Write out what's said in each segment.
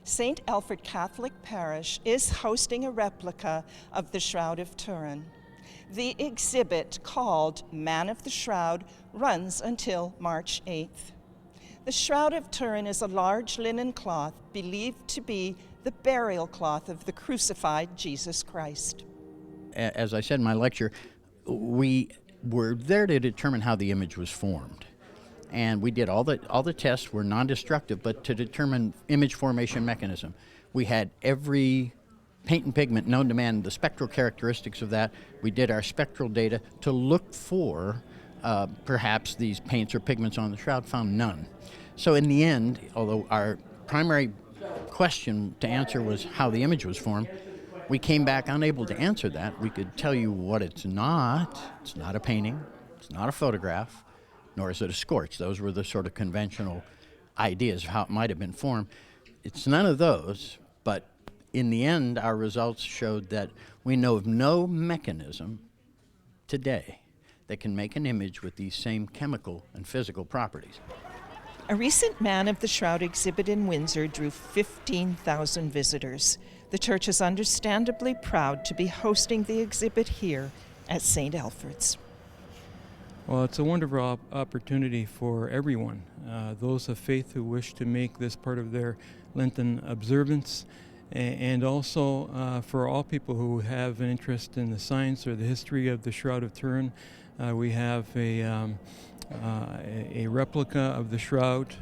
St. Alfred Catholic Parish is hosting a replica of the Shroud of Turin. The exhibit, called Man of the Shroud, runs until March 8th. The Shroud of Turin is a large linen cloth believed to be the burial cloth of the crucified Jesus Christ. As I said in my lecture, we were there to determine how the image was formed. And we did all the tests were non-destructive, but to determine image formation mechanism. We had every paint and pigment known to man, the spectral characteristics of that. We did our spectral data to look for perhaps these paints or pigments on the shroud, found none. So in the end, although our primary question to answer was how the image was formed, we came back unable to answer that. We could tell you what it's not. It's not a painting, it's not a photograph, nor is it a scorch. Those were the sort of conventional ideas of how it might have been formed. It's none of those, but in the end, our results showed that we know of no mechanism today that can make an image with these same chemical and physical properties. A recent Man of the Shroud exhibit in Windsor drew 15,000 visitors. The church is understandably proud to be hosting the exhibit here at St. Alfred's. Well, it's a wonderful opportunity for everyone, those of faith who wish to make this part of their Lenten observance, and also for all people who have an interest in the science or the history of the Shroud of Turin. We have a replica of the shroud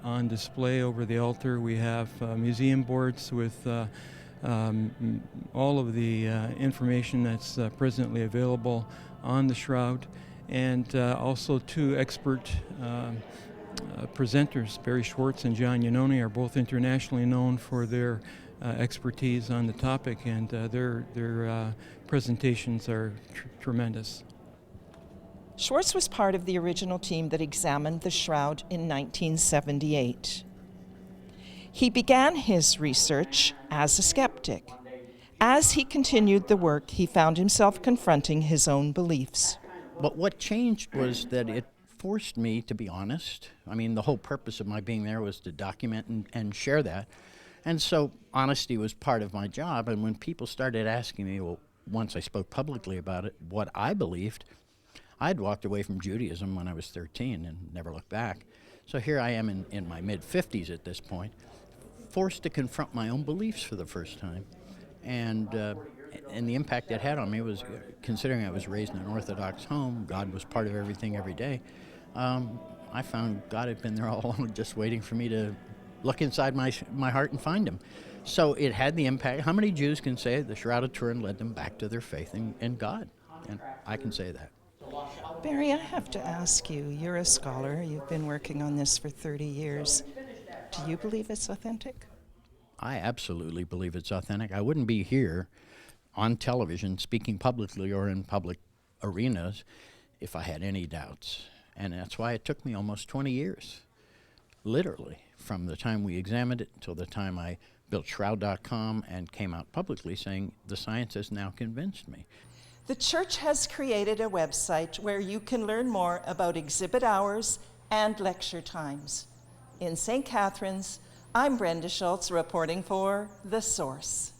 on display over the altar. We have museum boards with all of the information that's presently available on the shroud, and also two expert presenters, Barry Schwartz and John Iannone, are both internationally known for their expertise on the topic, and their presentations are tremendous. Schwartz was part of the original team that examined the shroud in 1978. He began his research as a skeptic. As he continued the work, he found himself confronting his own beliefs. But what changed was that it forced me to be honest. I mean, the whole purpose of my being there was to document and share that. And so honesty was part of my job. And when people started asking me, well, once I spoke publicly about it, what I believed, I'd walked away from Judaism when I was 13 and never looked back. So here I am in my mid-50s at this point, forced to confront my own beliefs for the first time. And the impact it had on me was, considering I was raised in an Orthodox home, God was part of everything every day, I found God had been there all along, just waiting for me to look inside my heart and find him. So it had the impact. How many Jews can say the Shroud of Turin led them back to their faith in God? And I can say that. Barry, I have to ask you, you're a scholar, you've been working on this for 30 years. Do you believe it's authentic? I absolutely believe it's authentic. I wouldn't be here on television speaking publicly or in public arenas if I had any doubts. And that's why it took me almost 20 years, literally, from the time we examined it until the time I built Shroud.com and came out publicly saying the science has now convinced me. The church has created a website where you can learn more about exhibit hours and lecture times. In St. Catharines, I'm Brenda Schultz reporting for The Source.